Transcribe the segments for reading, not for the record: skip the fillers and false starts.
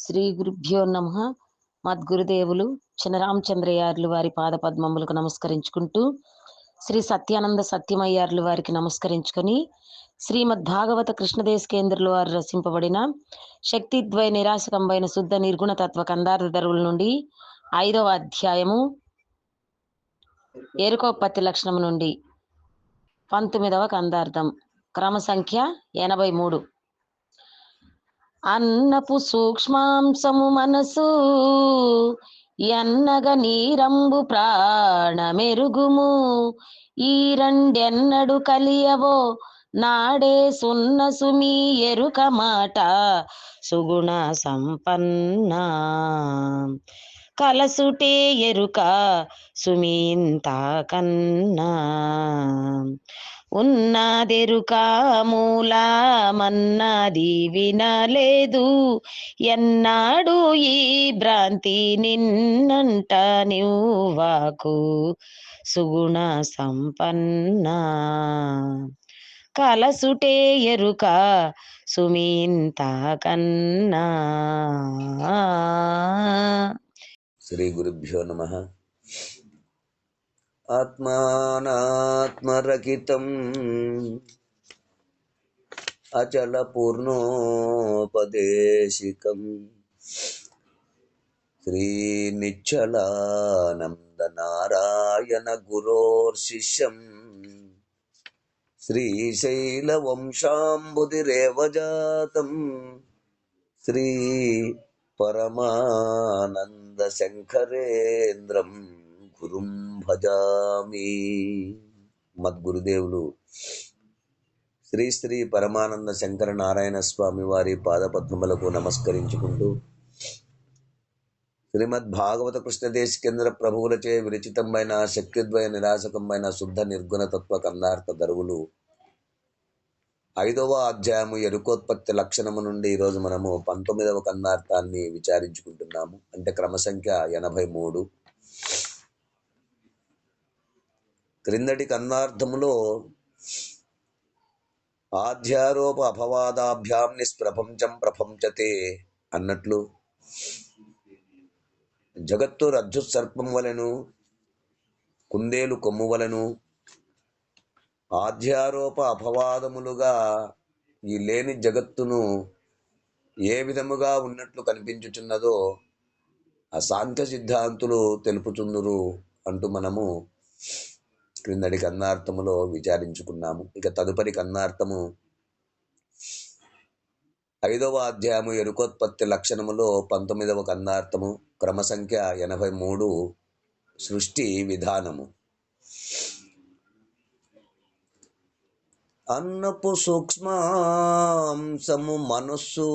శ్రీ గురుభ్యో నమః. మద్గురుదేవులు చినరామచంద్రయార్లు వారి పాదపద్మములకు నమస్కరించుకుంటూ, శ్రీ సత్యానంద సత్యమయ్యార్లు వారికి నమస్కరించుకొని, శ్రీమద్భాగవత కృష్ణదేశకేంద్రులు వారు రచింపబడిన శక్తిద్వయ నిరాశకంబైన శుద్ధ నిర్గుణ తత్వ కందార్థ ధరువుల నుండి 5వ అధ్యాయము ఏరుకోపత్తి లక్షణము నుండి 19వ కందార్థం, క్రమ సంఖ్య 83. అన్నపు సూక్ష్మాంశము మనసు ఎన్నగ నీరంబు ప్రాణమెరుగుము. ఈ రెండెన్నడు కలియవో నాడే సున్న సుమి ఎరుక మాట సుగుణ సంపన్న. కలసుటే ఎరుక సుమీంత కన్నా ఉన్నదెరుక మూలమన్నది వినలేదు. ఎన్నాడు ఈ భ్రాంతి నిన్నంట నివ్వాకు సుగుణ సంపన్న. కలసుటే ఎరుక సుమీంత కన్నా. శ్రీ గురుభ్యో నమః. ఆత్మానాత్మరకితం అచల పూర్ణోపదేశికం శ్రీ నిశ్చలానంద నారాయణ గురోర్శిష్యం శ్రీశైల వంశాంబుధిరేవ జాతం శ్రీ పరమానంద శంకరేంద్రం గురుం భజామి. మద్గురుదేవులు శ్రీ శ్రీ పరమానంద శంకర నారాయణ స్వామి వారి పాదపద్మములకు నమస్కరించుకుంటూ, శ్రీమద్ భాగవత కృష్ణదేశకేంద్ర ప్రభువులచే విరచితమైన శక్తిద్వయ నిరాశకమైన శుద్ధ నిర్గుణ తత్వ కందార్థ ధరువులు 5వ అధ్యాయము ఎరుకోత్పత్తి లక్షణము నుండి ఈరోజు మనము 19వ కందార్థాన్ని విచారించుకుంటున్నాము. అంటే క్రమ సంఖ్య 83. క్రిందటి కందార్థములో ఆధ్యారోప అపవాదాభ్యాం నిష్ప్రపంచం ప్రపంచతే అన్నట్లు జగత్తు రజ్జు సర్పం వలెను, కుందేలు కొమ్ము వలెను ఆధ్యారోప అపవాదములుగా ఈ లేని జగత్తును ఏ విధముగా ఉన్నట్లు కనిపించుచున్నదో ఆ సాంఖ్య సిద్ధాంతులు తెలుపుచుందురు అంటూ మనము క్రిందటి కన్నార్థములో విచారించుకున్నాము. ఇక తదుపరి కన్నార్థము 5వ అధ్యాయము ఎరుకోత్పత్తి లక్షణములో 19వ కన్నార్థము, క్రమ సంఖ్య 83, సృష్టి విధానము. అన్నపు సూక్ష్మాంశము మనస్సు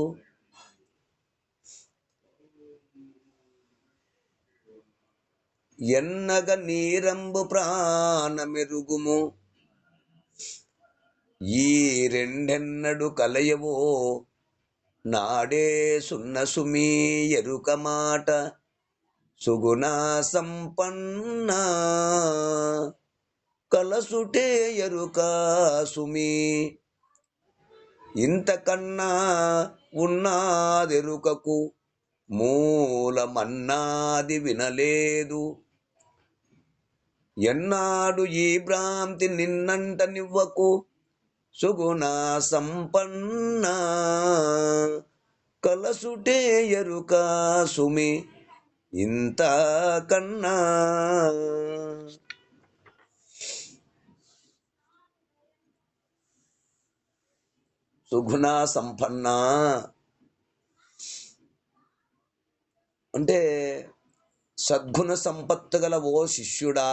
ఎన్నగ నీరంబు ప్రాణమెరుగుము. ఈ రెండెన్నడు కలయవో నాడే సున్న సుమీ ఎరుక మాట సుగుణ సంపన్న. కలసుటే ఎరుక సుమి ఇంతకన్నా ఉన్నాదెరుకకు మూలమన్నాది వినలేదు. ఎన్నాడు ఈ భ్రాంతి నిన్నంట నివ్వకు సుగుణ సంపన్న. కలసుటే ఎరుక సుమి ఇంత కన్నా. సుగుణ సంపన్న అంటే సద్గుణ సంపత్తు గల ఓ శిష్యుడా,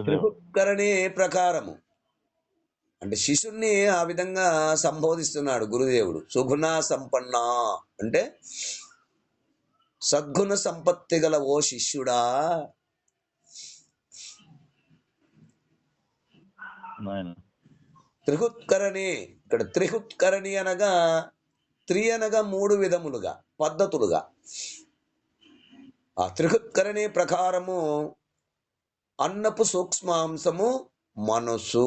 త్రిహుత్కరణే ప్రకారము అంటే శిష్యుణ్ణి ఆ విధంగా సంబోధిస్తున్నాడు గురుదేవుడు. సుగుణ సంపన్న అంటే సద్గుణ సంపత్తి గల ఓ శిష్యుడా. త్రిహుత్కరణి, ఇక్కడ త్రిహుత్కరణి అనగా అనగా 3 విధములుగా పద్ధతులుగా. ఆ త్రిహుత్కరణి ప్రకారము అన్నపు సూక్ష్మాంశము మనసు.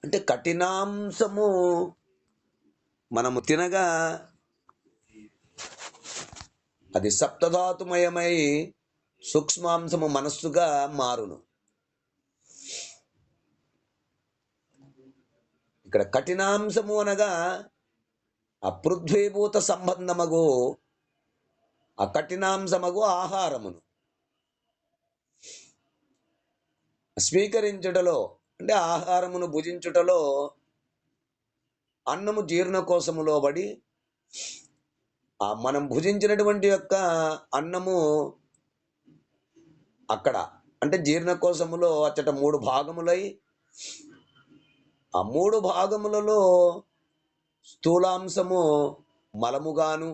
అంటే కఠినాంశము మనము తినగా అది సప్తధాతుమయమై సూక్ష్మాంశము మనస్సుగా మారును. ఇక్కడ కఠినాంశము అనగా అపృథ్వీభూత సంబంధమగు అకఠినాంశమగు ఆహారమును స్వీకరించుటలో, అంటే ఆహారమును భుజించుటలో అన్నము జీర్ణకోశములో పడి మనం భుజించినటువంటి యొక్క అన్నము అక్కడ అంటే జీర్ణకోశములో అచ్చట 3 భాగములై ఆ 3 భాగములలో స్థూలాంశము మలముగాను,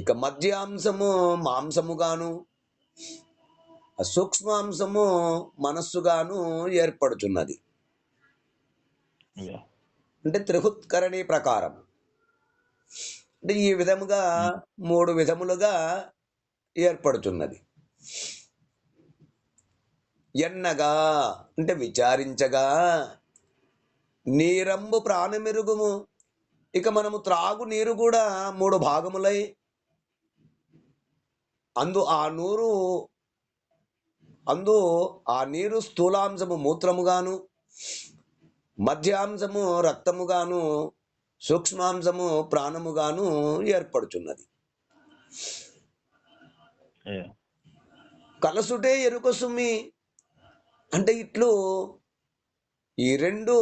ఇక మధ్యాంశము మాంసముగాను, సూక్ష్మాంశము మనస్సుగాను ఏర్పడుచున్నది. అంటే త్రిహుత్కరణి ప్రకారం అంటే ఈ విధముగా 3 విధములుగా ఏర్పడుచున్నది. ఎన్నగా అంటే విచారించగా నీరంబు ప్రాణమెరుగుము. ఇక మనము త్రాగు నీరు కూడా 3 భాగములై అందు ఆ నీరు స్థూలాంశము మూత్రముగాను, మధ్యాంశము రక్తముగాను, సూక్ష్మాంశము ప్రాణముగాను ఏర్పడుచున్నది. కలసుటే ఎరుక సుమి అంటే ఇట్లు ఈ 2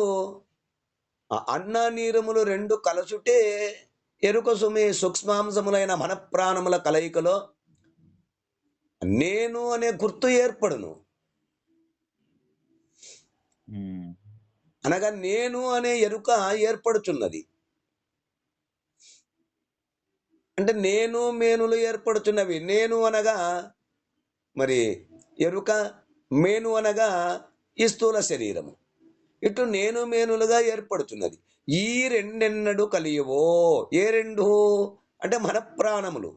అన్న నీరములు 2 కలసుటే ఎరుక సుమి సూక్ష్మాంశములైన మన ప్రాణముల కలయికలో నేను అనే గుర్తు ఏర్పడును. అనగా నేను అనే ఎరుక ఏర్పడుచున్నది. అంటే నేను మేనులు ఏర్పడుచున్నవి. నేను అనగా మరి ఎరుక, మేను అనగా ఈ స్థూల శరీరము. ఇటు నేను మేనులుగా ఏర్పడుతున్నది. ఈ రెండెన్నడు కలియవో. ఏ 2 అంటే మన ప్రాణములు.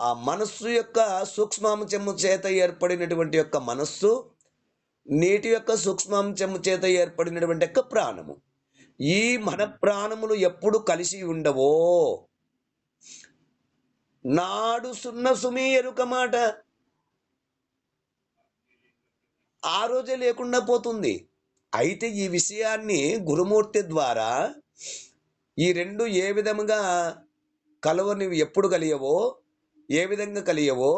ఆ మనస్సు యొక్క సూక్ష్మాంశము చేత ఏర్పడినటువంటి యొక్క మనస్సు, నీటి యొక్క సూక్ష్మాంశము చేత ఏర్పడినటువంటి యొక్క ప్రాణము. ఈ మన ప్రాణములు ఎప్పుడు కలిసి ఉండవో నాడు సున్న సుమి ఎరుక మాట ఆ రోజే లేకుండా పోతుంది. అయితే ఈ విషయాన్ని గురుమూర్తి ద్వారా ఈ 2 ఏ విధముగా కలవని ఎప్పుడు కలియవో, ఏ విధంగా కలియవో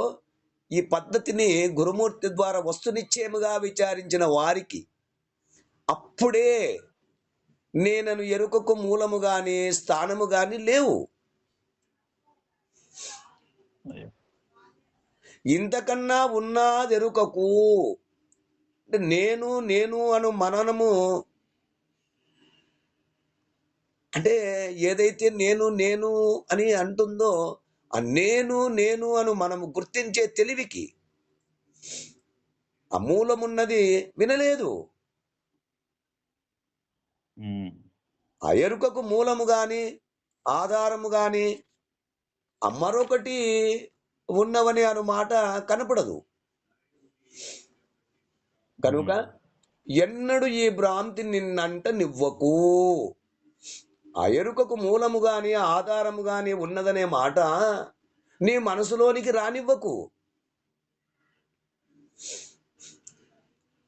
ఈ పద్ధతిని గురుమూర్తి ద్వారా వస్తునిశ్చయముగా విచారించిన వారికి అప్పుడే నేనను ఎరుకకు మూలము గాని స్థానము గాని లేవు. ఇంతకన్నా ఉన్నదెరుకకు అంటే నేను అను మననము అంటే ఏదైతే నేను అని అంటుందో ఆ నేను అను మనము గుర్తించే తెలివికి ఆ మూలమున్నది వినలేదు. ఆ ఎరుకకు మూలము గాని ఆధారము గాని మరొకటి ఉన్నవని అను మాట కనపడదు. కనుక ఎన్నడు ఈ భ్రాంతి నిన్నంట నివ్వకు. ఆ ఎరుకకు మూలము గాని ఆధారము గాని ఉన్నదనే మాట నీ మనసులోనికి రానివ్వకు.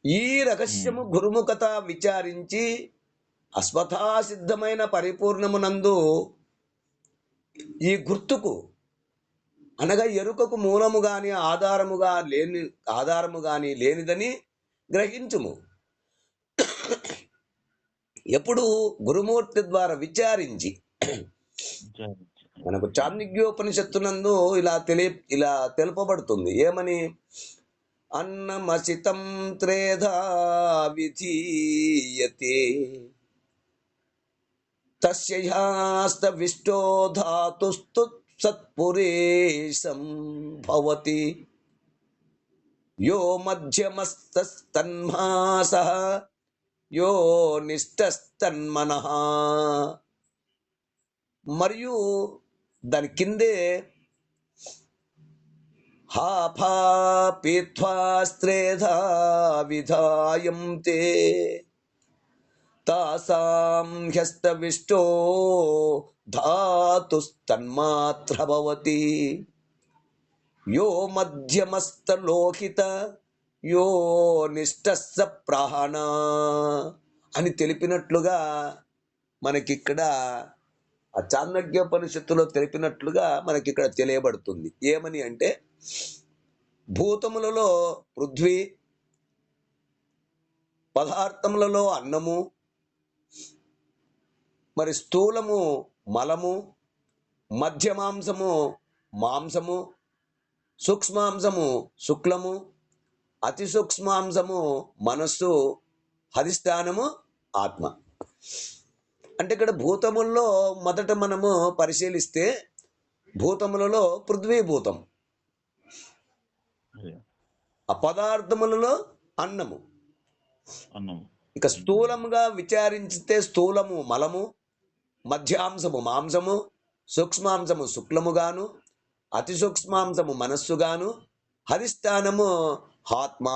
ఈ రహస్యము గురుముఖత విచారించి అస్వథాసిద్ధమైన పరిపూర్ణమునందు ఈ గుర్తుకు అనగా ఎరుకకు మూలము గాని ఆధారము గాని లేనిదని గ్రహించుము. ఎప్పుడు గురుమూర్తి ద్వారా విచారించి మనకు చాంద్రోపనిషత్తునందు ఇలా తెలుపబడుతుంది. ఏమని? అన్నమసితం త్రేధా విధీయతే తస్యాస్త విష్టో ధాతుస్తు సత్పురేశం భవతి యో మధ్యమస్తన్మాసః యో నిష్టస్తన్మనః. మరియు దాని కిందే हाफा पीत्वा स्त्रेधा विधायं ते तासां ह्यस्तविष्टो धातुस्तन्मात्र भवति यो మధ్యమస్థలోహిత యో నిష్టస్స ప్రాణ అని తెలిపినట్లుగా మనకిక్కడ ఆ చాంద్రజ్ఞోపనిషత్తులో తెలిపినట్లుగా మనకిక్కడ తెలియబడుతుంది. ఏమని అంటే భూతములలో పృథ్వీ, పదార్థములలో అన్నము, మరి స్థూలము మలము, మధ్యమాంసము మాంసము, సూక్ష్మాంశము శుక్లము, అతి సూక్ష్మాంశము మనస్సు, అధిష్టానము ఆత్మ. అంటే ఇక్కడ భూతముల్లో మొదట మనము పరిశీలిస్తే భూతములలో పృథ్వీభూతం, ఆ పదార్థములలో అన్నము. ఇక స్థూలముగా విచారించితే స్థూలము మలము, మధ్యాంశము మాంసము, సూక్ష్మాంశము శుక్లముగాను, అతి సూక్ష్మాంశము మనస్సుగాను, అధిష్టానము ఆత్మ.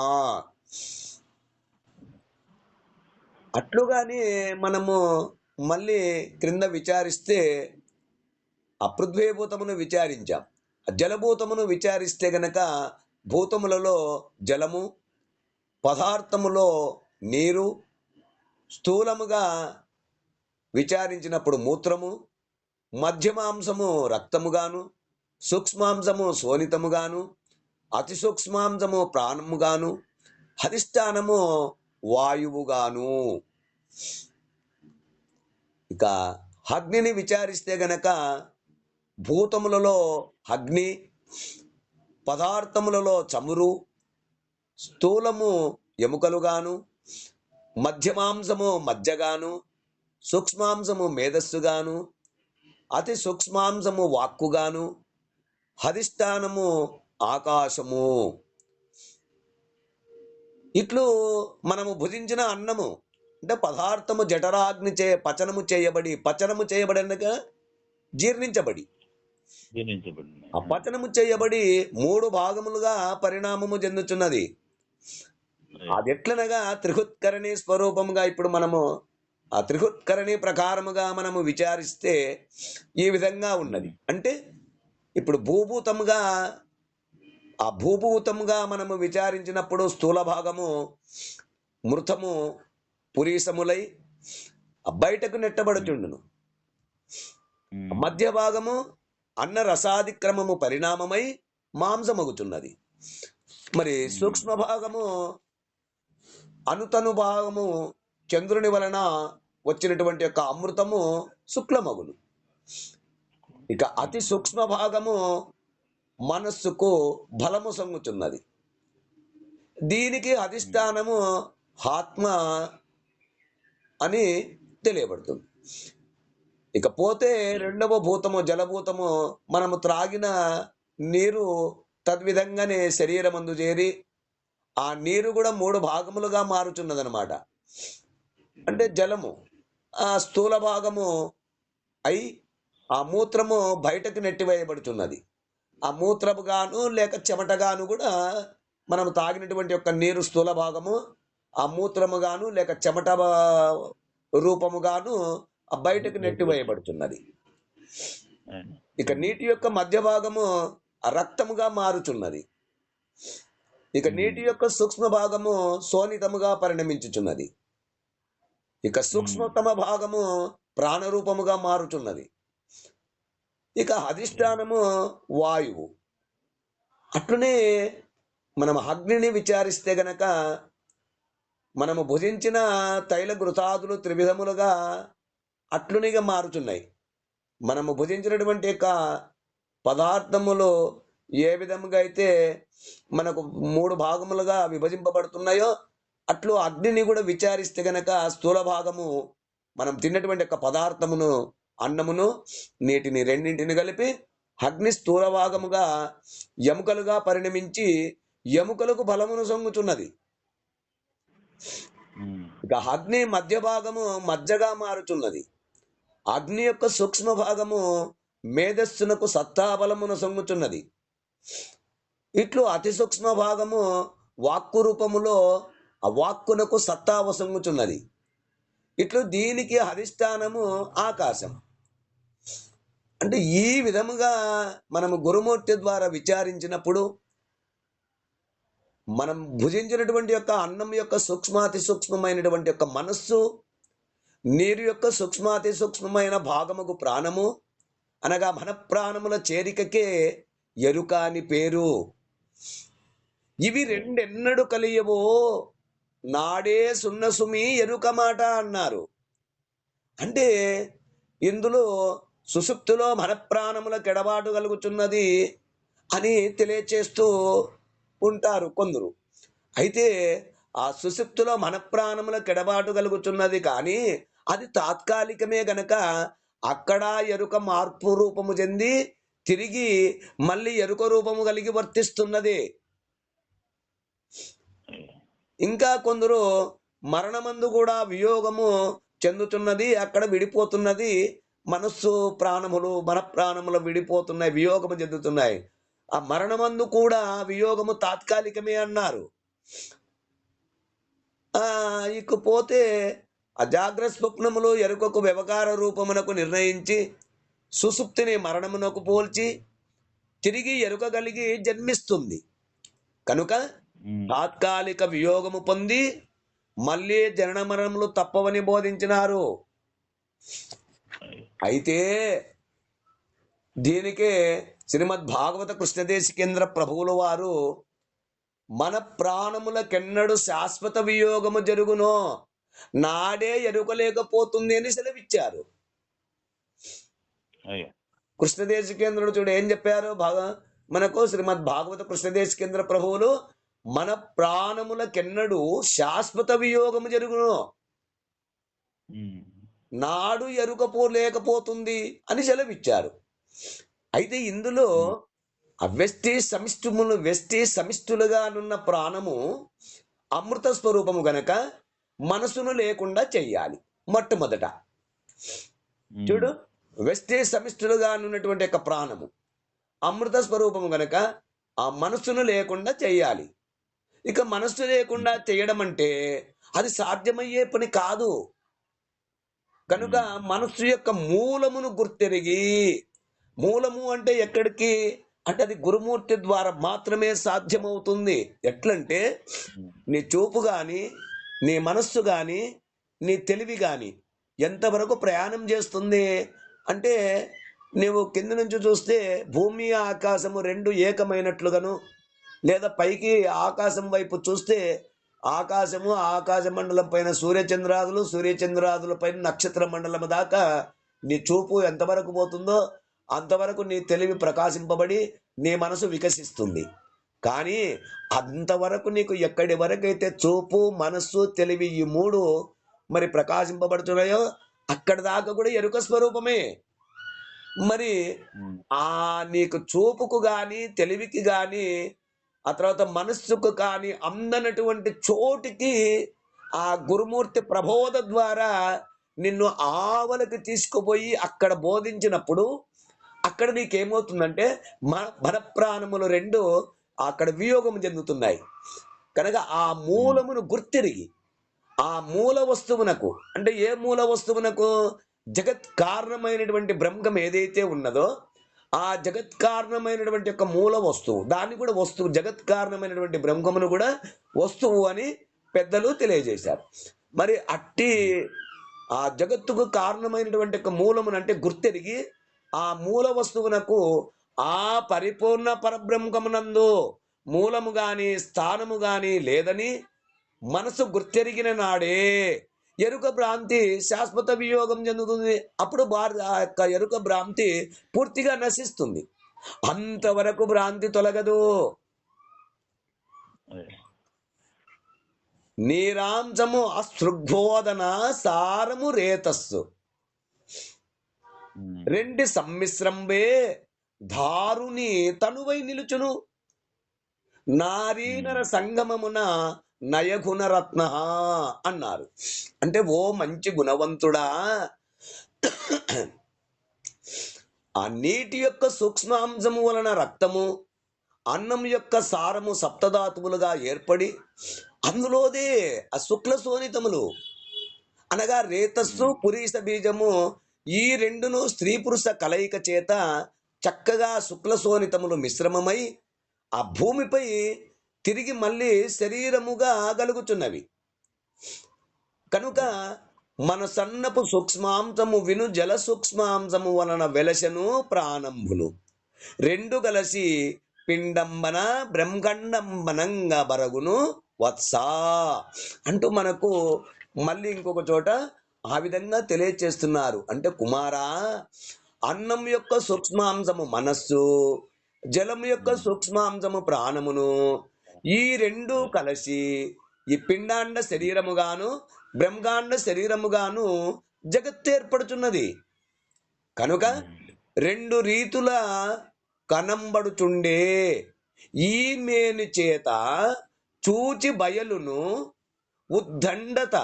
అట్లుగాని మనము మళ్ళీ క్రింద విచారిస్తే ఆ పృథ్వీభూతమును విచారించాం. జలభూతమును విచారిస్తే గనక భూతములలో జలము, పదార్థములో నీరు, స్థూలముగా విచారించినప్పుడు మూత్రము, మధ్యమాంసము రక్తముగాను, సూక్ష్మాంశము శోణితముగాను, అతి సూక్ష్మాంశము ప్రాణముగాను, అధిష్టానము వాయువుగాను. ఇక అగ్నిని విచారిస్తే గనక భూతములలో అగ్ని, పదార్థములలో చమురు, స్థూలము ఎముకలుగాను, మధ్యమాంసము మజ్జగాను, సూక్ష్మాంశము మేధస్సుగాను, అతి సూక్ష్మాంశము వాక్కుగాను, అధిష్టానము ఆకాశము. ఇట్లు మనము భుజించిన అన్నము అంటే పదార్థము జఠరాగ్ని పచనము చేయబడి అనగా జీర్ణించబడి అపచనము చేయబడి 3 భాగములుగా పరిణామము చెందుతున్నది. అది ఎట్లనగా త్రిహుత్కరణి స్వరూపముగా ఇప్పుడు మనము ఆ త్రిహుత్కరణి ప్రకారముగా మనము విచారిస్తే ఈ విధంగా ఉన్నది. అంటే ఇప్పుడు భూభూతముగా మనము విచారించినప్పుడు స్థూల భాగము మృతము పురీసములై బయటకు నెట్టబడుచుండును. మధ్య భాగము అన్న రసాదిక్రమము పరిణామమై మాంసమగుచున్నది. మరి సూక్ష్మ భాగము అనుతను భాగము చంద్రుని వలన వచ్చినటువంటి యొక్క అమృతము శుక్లమగును. ఇక అతి సూక్ష్మ భాగము మనస్సుకు బలము సంగుచున్నది. దీనికి అధిష్టానము ఆత్మ అని తెలియబడుతుంది. ఇకపోతే రెండవ భూతము జలభూతము మనము త్రాగిన నీరు తద్విధంగానే శరీరమందు చేరి ఆ నీరు కూడా 3 భాగములుగా మారుచున్నదనమాట. అంటే జలము ఆ స్థూల భాగము అయి ఆ మూత్రము బయటకు నెట్టివేయబడుచున్నది. ఆ మూత్రము గాను లేక చెమటగాను కూడా మనం తాగినటువంటి యొక్క నీరు స్థూల భాగము, ఆ మూత్రము గాను లేక చెమట రూపముగాను బయటకు నెట్టివేయబడుతున్నది. ఇక నీటి యొక్క మధ్య భాగము రక్తముగా మారుచున్నది. ఇక నీటి యొక్క సూక్ష్మ భాగము శోణితముగా పరిణమించుచున్నది. ఇక సూక్ష్మతమ భాగము ప్రాణరూపముగా మారుచున్నది. ఇక అధిష్టానము వాయువు. అట్లనే మనం అగ్నిని విచారిస్తే గనక మనము భుజించిన తైల ఘృతాదులు త్రివిధములుగా అట్లునిగా మారుతున్నాయి. మనము భుజించినటువంటి యొక్క పదార్థములు ఏ విధముగా అయితే మనకు 3 భాగములుగా విభజింపబడుతున్నాయో అట్లు అగ్నిని కూడా విచారిస్తే గనక స్థూల భాగము మనం తిన్నటువంటి యొక్క పదార్థమును, అన్నమును, నీటిని రెండింటిని కలిపి అగ్ని స్థూల భాగముగా ఎముకలుగా పరిణమించి ఎముకలకు బలమును సొంగుచున్నది. ఇక అగ్ని మధ్య భాగము మజ్జగా మారుచున్నది. అగ్ని యొక్క సూక్ష్మ భాగము మేధస్సునకు సత్తాబలమును సొంగుచున్నది. ఇట్లు అతి సూక్ష్మ భాగము వాక్కు రూపములో ఆ వాక్కునకు సత్తా వసంగుచున్నది. ఇట్లు దీనికి అధిష్టానము ఆకాశం. అంటే ఈ విధముగా మనము గురుమూర్తి ద్వారా విచారించినప్పుడు మనం భుజించినటువంటి యొక్క అన్నం యొక్క సూక్ష్మాతి సూక్ష్మమైనటువంటి యొక్క మనస్సు, నీరు యొక్క సూక్ష్మాతి సూక్ష్మమైన భాగముకు ప్రాణము అనగా మన ప్రాణముల చేరికకే ఎరుక అని పేరు. ఇవి రెండెన్నడు కలియవో నాడే సున్నసుమి ఎరుక మాట అన్నారు. అంటే ఇందులో సుషుప్తిలో మన ప్రాణముల కెడబాటు కలుగుతున్నది అని తెలియచేస్తూ ఉంటారు కొందరు. అయితే ఆ సుషుప్తిలో మన ప్రాణముల కెడబాటు కలుగుతున్నది, కానీ అది తాత్కాలికమే గనక అక్కడ ఎరుక మార్పు రూపము చెంది తిరిగి మళ్ళీ ఎరుక రూపము కలిగి వర్తిస్తున్నది. ఇంకా కొందరు మరణమందు కూడా వియోగము చెందుతున్నది, అక్కడ విడిపోతున్నది. మనస్సు ప్రాణములు మన ప్రాణములు విడిపోతున్నాయి, వియోగము చెందుతున్నాయి. ఆ మరణమందు కూడా వియోగము తాత్కాలికమే అన్నారు. ఇకపోతే అజాగ్రత్త స్వప్నములు ఎరుకకు వ్యవహార రూపమునకు నిర్ణయించి సుసుప్తిని మరణమునకు పోల్చి తిరిగి ఎరుక కలిగి జన్మిస్తుంది కనుక తాత్కాలిక వియోగము పొంది మళ్ళీ జనన మరణములు తప్పవని బోధించినారు. అయితే దీనికే శ్రీమద్ భాగవత కృష్ణదేశికేంద్ర ప్రభువుల వారు మన ప్రాణములకెన్నడు శాశ్వత వియోగము జరుగునో నాడే ఎరుక లేకపోతుంది అని సెలవిచ్చారు. కృష్ణదేశికేంద్రుడు చూడు ఏం చెప్పారు మనకు శ్రీమద్ భాగవత కృష్ణదేశికేంద్ర ప్రభువులు మన ప్రాణములకెన్నడు శాశ్వత వియోగము జరుగును నాడు ఎరుకపో లేకపోతుంది అని సెలవిచ్చారు. అయితే ఇందులో వ్యష్టి సమిష్టులుగానున్న ప్రాణము అమృత స్వరూపము గనక మనసును లేకుండా చెయ్యాలి. మొట్టమొదట చూడు, వ్యష్టి సమిష్టులుగానున్నటువంటి యొక్క ప్రాణము అమృత స్వరూపము గనక ఆ మనస్సును లేకుండా చెయ్యాలి. ఇక మనస్సు లేకుండా చేయడం అంటే అది సాధ్యమయ్యే పని కాదు. కనుక మనస్సు యొక్క మూలమును గుర్తెరిగి, మూలము అంటే ఎక్కడికి అంటే అది గురుమూర్తి ద్వారా మాత్రమే సాధ్యమవుతుంది. ఎట్లంటే నీ చూపు కానీ, నీ మనస్సు కానీ, నీ తెలివి కానీ ఎంతవరకు ప్రయాణం చేస్తుంది అంటే నీవు కింద నుంచి చూస్తే భూమి ఆకాశము రెండు ఏకమైనట్లుగాను, లేదా పైకి ఆకాశం వైపు చూస్తే ఆకాశము ఆకాశ మండలం పైన సూర్యచంద్రాదులు, సూర్యచంద్రాదుల పైన నక్షత్ర మండలం దాకా నీ చూపు ఎంతవరకు పోతుందో అంతవరకు నీ తెలివి ప్రకాశింపబడి నీ మనసు వికసిస్తుంది. కానీ అంతవరకు నీకు ఎక్కడి వరకైతే చూపు, మనస్సు, తెలివి ఈ మూడు మరి ప్రకాశింపబడుతున్నాయో అక్కడి దాకా కూడా ఎరుక స్వరూపమే. మరి నీకు చూపుకు గాని, తెలివికి గాని, ఆ తర్వాత మనస్సుకు కానీ అందనటువంటి చోటికి ఆ గురుమూర్తి ప్రబోధ ద్వారా నిన్ను ఆవలకు తీసుకుపోయి అక్కడ బోధించినప్పుడు అక్కడ నీకేమవుతుందంటే మన ప్రాణములు రెండు అక్కడ వియోగం చెందుతున్నాయి. కనుక ఆ మూలమును గుర్తిరిగి ఆ మూల వస్తువునకు అంటే ఏ మూల వస్తువునకు జగత్ కారణమైనటువంటి బ్రహ్మం ఏదైతే ఉన్నదో ఆ జగత్ కారణమైనటువంటి యొక్క మూల వస్తువు, దాన్ని కూడా వస్తువు, జగత్ కారణమైనటువంటి బ్రహ్మమును కూడా వస్తువు అని పెద్దలు తెలియజేశారు. మరి అట్టి ఆ జగత్తుకు కారణమైనటువంటి యొక్క మూలమును అంటే గుర్తెరిగి ఆ మూల వస్తువునకు ఆ పరిపూర్ణ పరబ్రహ్మమునందు మూలము గాని స్థానము గాని లేదని మనసు గుర్తెరిగిన నాడే ఎరుక భ్రాంతి శాశ్వత వియోగం చెందుతుంది. అప్పుడు ఆ యొక్క ఎరుక భ్రాంతి పూర్తిగా నశిస్తుంది. అంతవరకు భ్రాంతి తొలగదు. నీరాంశము అసృగ్బోధన సారము రేతస్సు రెండు సమ్మిశ్రంబే దారుని తనువై నిలుచును నారీనర సంగమమున నయగుణరత్న అన్నారు. అంటే ఓ మంచి గుణవంతుడా, ఆ నీటి యొక్క సూక్ష్మాంశము వలన రక్తము, అన్నం యొక్క సారము సప్తధాతువులుగా ఏర్పడి అందులోదే ఆ శుక్ల శోణితములు అనగా రేతస్సు పురీష బీజము ఈ రెండును స్త్రీ పురుష కలయిక చేత చక్కగా శుక్ల శోణితములు మిశ్రమమై ఆ భూమిపై తిరిగి మళ్ళీ శరీరముగా గలుగుచున్నవి. కనుక మన సన్నపు సూక్ష్మాంశము విను జల సూక్ష్మాంశము వలన వెలసెను ప్రాణంబులు రెండు గలసి పిండంబన బ్రహ్మండంబనంగా బరగును వత్సా అంటూ మనకు మళ్ళీ ఇంకొక చోట ఆ విధంగా తెలియచేస్తున్నారు. అంటే కుమారా, అన్నం యొక్క సూక్ష్మాంశము మనస్సు, జలం యొక్క సూక్ష్మాంశము ప్రాణమును, ఈ రెండు కలిసి ఈ పిండాండ శరీరముగాను బ్రహ్మాండ శరీరముగాను జగత్తు ఏర్పడుచున్నది. కనుక రెండు రీతుల కనంబడుచుండే ఈ మేని చేత చూచి బయలును ఉద్దండత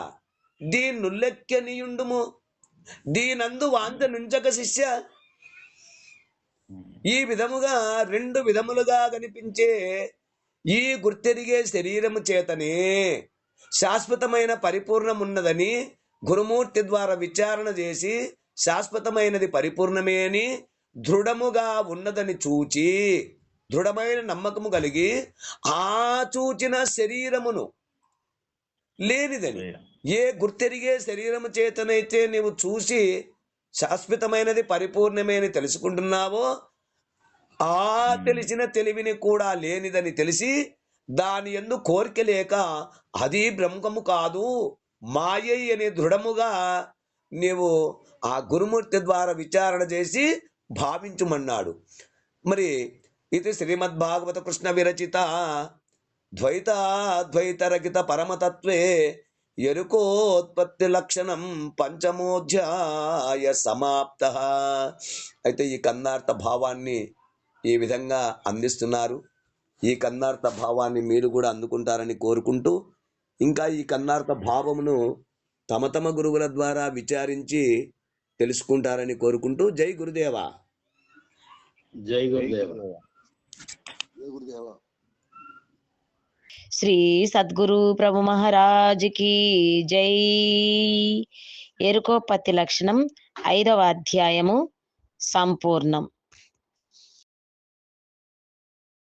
దీనుల్లెక్కనియుండుము దీనందు వాంత నుంచక శిష్య. ఈ విధముగా రెండు విధములుగా కనిపించే ఈ గుర్తెరిగే శరీరము చేతనే శాశ్వతమైన పరిపూర్ణమున్నదని గురుమూర్తి ద్వారా విచారణ చేసి శాశ్వతమైనది పరిపూర్ణమే అని దృఢముగా ఉన్నదని చూచి దృఢమైన నమ్మకము కలిగి ఆ చూచిన శరీరమును లేనిదని ఏ గుర్తెరిగే శరీరము చేతనైతే నీవు చూసి శాశ్వతమైనది పరిపూర్ణమేని తెలుసుకుంటున్నావో ఆ తెలిసిన తెలివిని కూడా లేనిదని తెలిసి దాని యందు కోరిక లేక అది బ్రహ్మము కాదు మాయై అనే దృఢముగా నీవు ఆ గురుమూర్తి ద్వారా విచారణ చేసి భావించుమన్నాడు. మరి ఇది శ్రీమద్భాగవత కృష్ణ విరచిత ద్వైతాద్వైతరహిత పరమతత్వే ఎరుకోత్పత్తి లక్షణం పంచమోధ్యాయ సమాప్త. అయితే ఈ కన్నార్థ భావాన్ని ఈ విధంగా అందిస్తున్నారు. ఈ కన్నార్థ భావాన్ని మీరు కూడా అందుకుంటారని కోరుకుంటూ, ఇంకా ఈ కన్నార్థ భావమును తమ తమ గురువుల ద్వారా విచారించి తెలుసుకుంటారని కోరుకుంటూ జై గురుదేవా. జై గురుదేవ. జై గురుదేవ. శ్రీ సద్గురు ప్రభు మహారాజ్ కి జై. ఎరుకోపత్తి లక్షణం 5వ అధ్యాయము సంపూర్ణం.